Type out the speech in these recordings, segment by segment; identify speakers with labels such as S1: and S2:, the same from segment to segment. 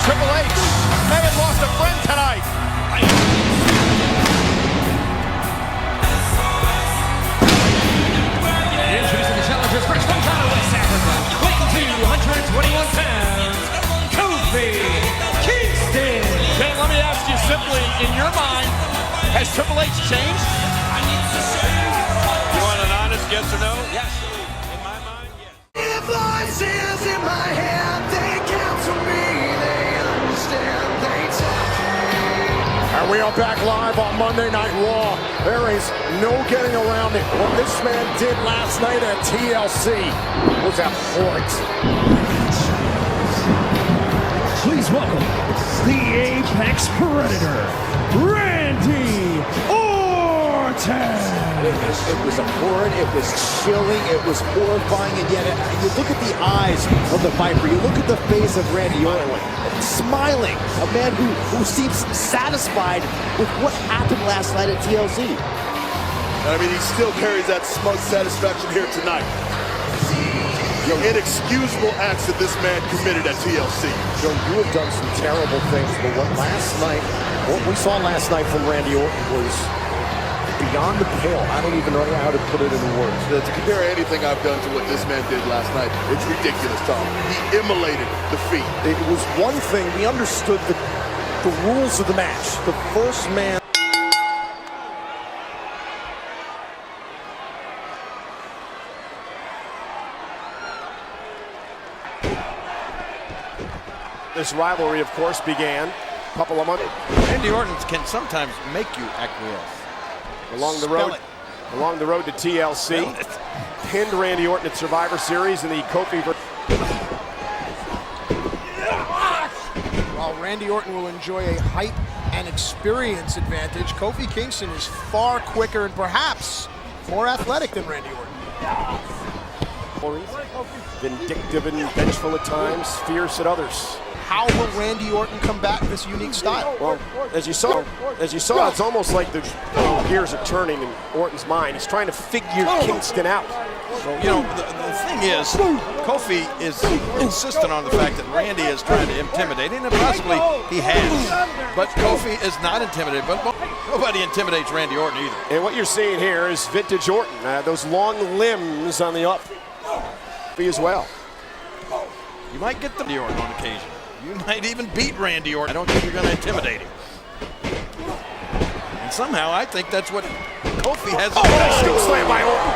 S1: Triple H may have lost a friend tonight.
S2: Introducing the challengers first comes out of West Africa, weighing 221 pounds, Kofi Kingston.
S1: Jay, let me ask you simply, in your mind, has Triple H changed? You want an honest yes or no?
S2: Yes.
S1: In my mind, yes.
S3: Voices in my head, they counsel me, they understand, they tell me.
S4: And we are back live on Monday Night Raw. There is no getting around it. What this man did last night at TLC was abhorrent.
S5: Please welcome the Apex Predator, Randy Orton.
S4: It was abhorrent, it was chilling, it was horrifying, and yet you look at the eyes of the Viper, you look at the face of Randy Orton, smiling, a man who seems satisfied with what happened last night at TLC.
S6: I mean, he still carries that smug satisfaction here tonight. Inexcusable acts that this man committed at TLC.
S4: Joe, you have done some terrible things, but what we saw last night from Randy Orton was beyond the pale. I don't even know how to put it into words.
S6: To compare anything I've done to what this man did last night, it's ridiculous, Tom. He immolated the feat.
S4: It was one thing, we understood the rules of the match. The first man. This rivalry, of course, began a couple of months.
S1: Randy Orton can sometimes make you acquiesce.
S4: Along the road to TLC, pinned Randy Orton at Survivor Series in the Kofi.
S7: While Randy Orton will enjoy a height and experience advantage, Kofi Kingston is far quicker and perhaps more athletic than Randy Orton.
S4: Vindictive and vengeful at times, fierce at others.
S7: How will Randy Orton combat this unique style?
S4: Well, as you saw, it's almost like the gears are turning in Orton's mind. He's trying to figure Kingston out.
S1: You know, the thing is, Kofi is insistent on the fact that Randy is trying to intimidate him, and possibly he has. But Kofi is not intimidated, but nobody intimidates Randy Orton either.
S4: And what you're seeing here is vintage Orton. Those long limbs on the up as well.
S1: You might get the Orton on occasion. You might even beat Randy Orton. I don't think you're going to intimidate him. And somehow I think that's what Kofi has.
S4: Scoop slam by Orton.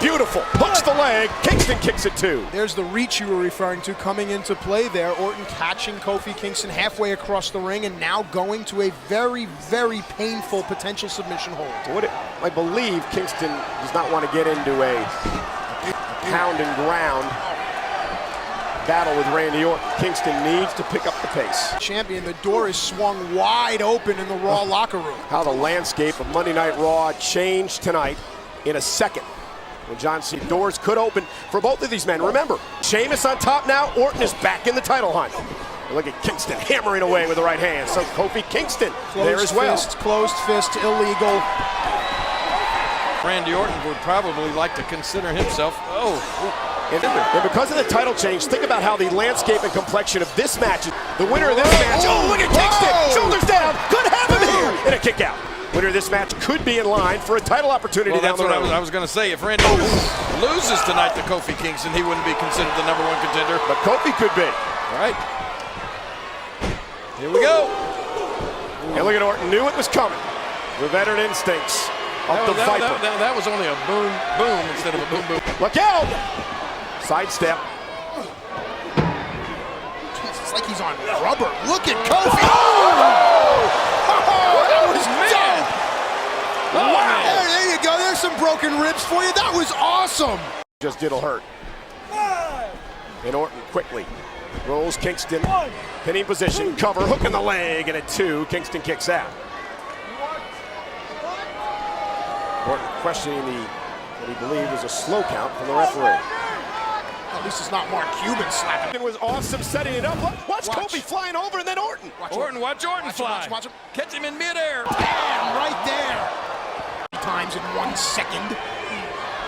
S4: Beautiful. Hooks the leg. Kingston kicks it too.
S7: There's the reach you were referring to coming into play there. Orton catching Kofi Kingston halfway across the ring and now going to a very, very painful potential submission hold.
S4: I believe Kingston does not want to get into a pound and ground battle with Randy Orton. Kingston needs to pick up the pace.
S7: Champion, the door is swung wide open in the Raw locker room.
S4: How the landscape of Monday Night Raw changed tonight in a second. When John Cena doors could open for both of these men. Remember, Sheamus on top now, Orton is back in the title hunt. Look at Kingston hammering away with the right hand. So Kofi Kingston there as well.
S7: Closed fist, illegal.
S1: Randy Orton would probably like to consider himself,
S4: And because of the title change, think about how the landscape and complexion of this match, the winner of this match, look at Kingston, shoulders down, could have him here, and a kick out. Winner of this match could be in line for a title opportunity down the road.
S1: I was going to say, if Randy Orton loses tonight to Kofi Kingston, he wouldn't be considered the #1 contender.
S4: But Kofi could be.
S1: All right. Here we go.
S4: And look at Orton, knew it was coming. The veteran instincts of the Viper.
S1: That was only a boom, boom instead of a boom, boom.
S4: Look out! Sidestep.
S7: It's like he's on rubber. Look at Kofi. That was dope. Wow. There you go. There's some broken ribs for you. That was awesome.
S4: Just it'll hurt. And Orton quickly rolls Kingston. Pinning position, cover, hook in the leg, and at 2, Kingston kicks out. Orton questioning what he believed was a slow count from the referee.
S7: At least it's not Mark Cuban slapping.
S4: It was awesome setting it up. Watch Kofi flying over and then Orton.
S1: Watch Orton fly.
S7: Watch him.
S1: Catch him in midair.
S7: Bam, right there. Times in 1 second.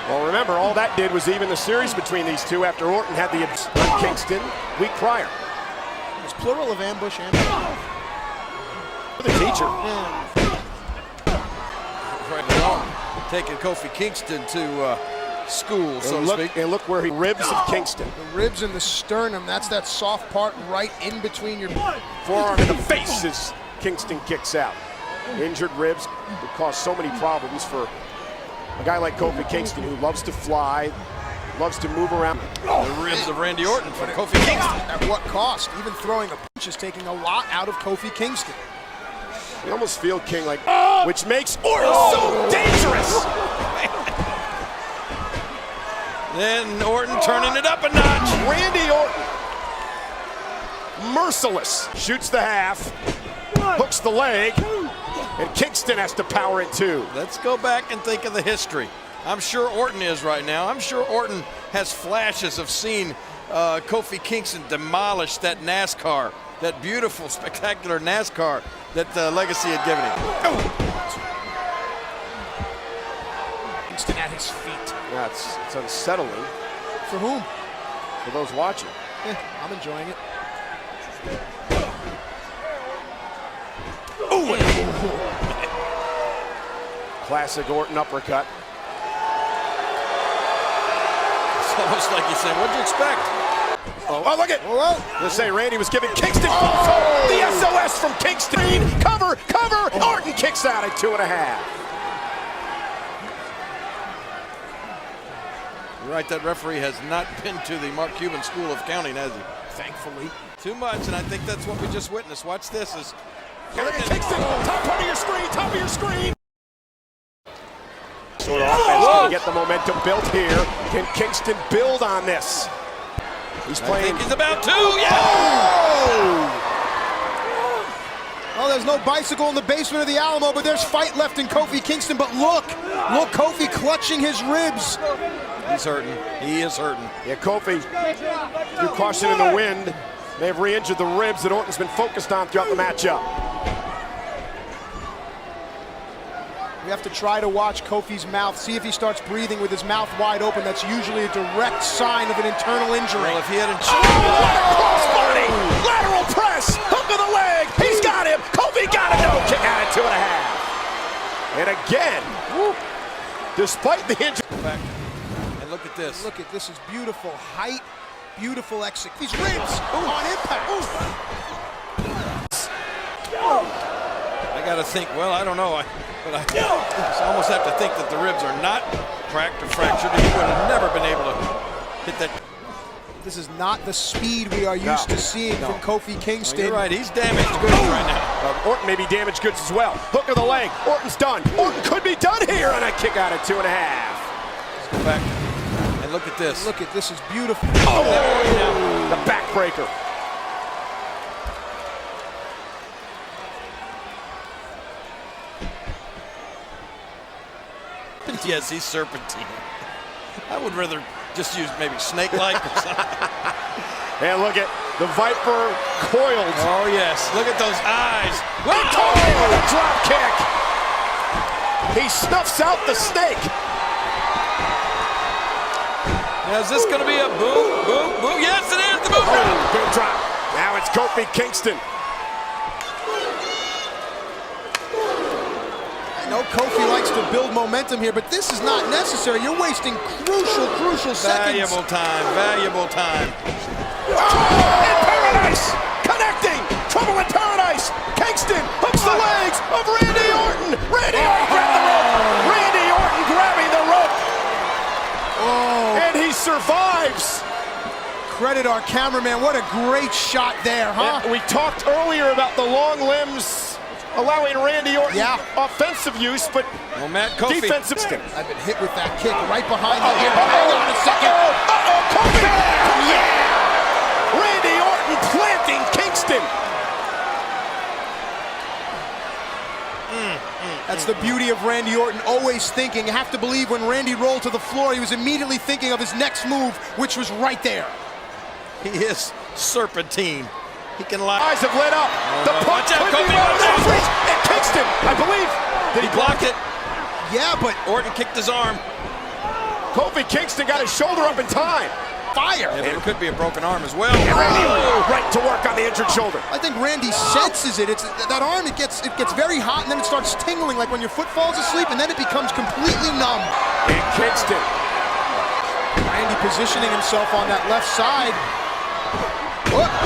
S4: Well, remember, all that did was even the series between these two after Orton had the on Kingston week prior.
S7: It's plural of ambush and
S4: The teacher.
S1: Right now, taking Kofi Kingston to school, so to speak.
S4: And look where he ribs of Kingston.
S7: the ribs and the sternum. That's that soft part right in between your.
S4: Forearm in the face as Kingston kicks out. Injured ribs would cause so many problems for a guy like Kofi Kingston, who loves to fly, loves to move around.
S1: The ribs of Randy Orton for Kofi Kingston.
S7: At what cost? Even throwing a punch is taking a lot out of Kofi Kingston.
S4: You almost feel King like, which makes Orton so dangerous.
S1: Then Orton turning it up a notch.
S4: Randy Orton, merciless, shoots the half, hooks the leg, and Kingston has to power it too.
S1: Let's go back and think of the history. I'm sure Orton is right now. I'm sure Orton has flashes of seeing Kofi Kingston demolish that NASCAR, that beautiful, spectacular NASCAR that Legacy had given him.
S7: Kingston at his feet.
S4: Yeah, it's unsettling
S7: For whom?
S4: for those watching.
S7: I'm enjoying it.
S4: Classic Orton uppercut.
S1: It's almost like he's saying, what'd you expect?
S4: Oh, look at! Let's say Randy was giving Kingston the SOS from Kingston. Cover, cover! Orton kicks out at 2.5.
S1: You're right, that referee has not been to the Mark Cuban School of Counting, has he?
S7: Thankfully.
S1: Too much, and I think that's what we just witnessed. Watch this.
S4: Look at Kingston, top part of your screen, top of your screen. Sort of offense to get the momentum built here. Can Kingston build on this? He's
S1: I
S4: playing.
S1: think he's about to, yeah!
S7: Oh, there's no bicycle in the basement of the Alamo, but there's fight left in Kofi Kingston. But look, Kofi clutching his ribs.
S1: He's hurting. He is hurting.
S4: Yeah, Kofi, through caution in the wind, may have re-injured the ribs that Orton's been focused on throughout the matchup.
S7: We have to try to watch Kofi's mouth, see if he starts breathing with his mouth wide open. That's usually a direct sign of an internal injury.
S1: Well, if he hadn't...
S4: Crossbody, lateral press, hook of the leg, he's got him. Kofi got him, no, kick out at 2.5. And again, despite the injury.
S1: And look at this.
S7: Look at this, is beautiful height, beautiful execution. These ribs on impact.
S1: I got to think, well, I don't know. But I almost have to think that the ribs are not cracked or fractured. He would have never been able to hit that.
S7: This is not the speed we are used to seeing from Kofi Kingston.
S1: You're right, he's damaged goods right now.
S4: Orton may be damaged goods as well. Hook of the leg, Orton's done. Orton could be done here, and a kick out at 2.5.
S1: Let's go back and look at this.
S7: Look at this, is beautiful.
S4: The backbreaker.
S1: Yes, he's serpentine. I would rather just use maybe snake-like or something.
S4: And look at the Viper coiled.
S1: Oh, yes. Look at those eyes.
S4: With a drop kick. He snuffs out the snake.
S1: Now, is this going to be a boom, boom, boom? Yes, it is. The boom drop.
S4: Boom drop. Now it's Kofi Kingston.
S7: I know Kofi likes to build momentum here, but this is not necessary. You're wasting crucial seconds.
S1: Valuable time, valuable time.
S4: Oh, in paradise! Connecting! Trouble in paradise! Kingston hooks the legs of Randy Orton! Randy Orton grabbed the rope! Randy Orton grabbing the rope! And he survives!
S7: Credit our cameraman. What a great shot there, huh?
S4: Yeah, we talked earlier about the long limbs allowing Randy Orton offensive use, but
S1: Kofi.
S4: defensive.
S7: I've been hit with that kick right behind the ear. Hang on a second.
S4: Kofi! Yeah! Randy Orton planting Kingston.
S7: That's the beauty of Randy Orton, always thinking. You have to believe when Randy rolled to the floor, he was immediately thinking of his next move, which was right there.
S1: He is serpentine. He can lie.
S4: Eyes have lit up. The punch
S1: Watch out,
S4: could be
S1: Kofi, watch out.
S4: and Kingston, I believe.
S1: He blocked it.
S7: Yeah, but
S1: Orton kicked his arm.
S4: Kofi Kingston got his shoulder up in time.
S7: fire.
S1: Yeah, there could be a broken arm as well.
S4: Right to work on the injured shoulder.
S7: I think Randy senses it. It's that arm. It gets very hot, and then it starts tingling like when your foot falls asleep, and then it becomes completely numb.
S4: In Kingston.
S7: Randy positioning himself on that left side.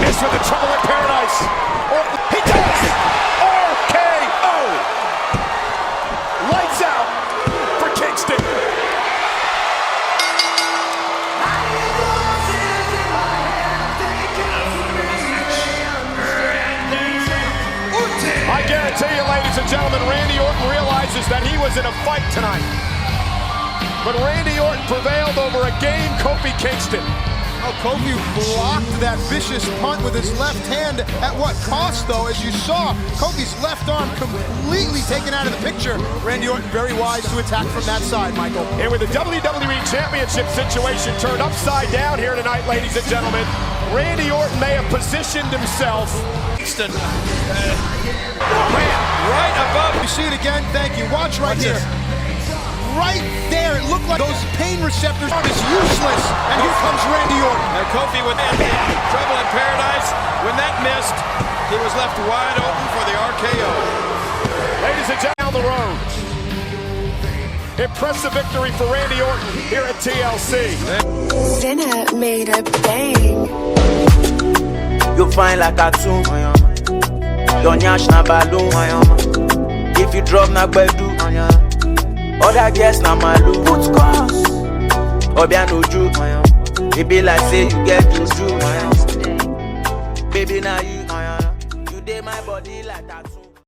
S4: Missed with the trouble in paradise. He does! RKO! Lights out for Kingston. I guarantee you, ladies and gentlemen, Randy Orton realizes that he was in a fight tonight. But Randy Orton prevailed over a game Kofi Kingston.
S7: Oh, Kofi blocked that vicious punt with his left hand. At what cost, though? As you saw, Kofi's left arm completely taken out of the picture. Randy Orton very wise to attack from that side, Michael.
S4: And with the WWE Championship situation turned upside down here tonight, ladies and gentlemen, Randy Orton may have positioned himself.
S1: Kingston ran right above.
S7: You see it again? Thank you. Watch right here. Right there, it looked like those pain receptors are useless. And here comes Randy Orton.
S1: And Kofi with trouble in paradise. When that missed, he was left wide open for the RKO.
S4: Ladies and gentlemen, down the road. Impressive victory for Randy Orton here at TLC.
S8: Sinner made a bang.
S9: You fine like a tune. Your nyash na balloon. If you drop na bedu. Other guests na malu. Put cause Obia no ju. It be like say you get juju. Baby now you dey my body like that.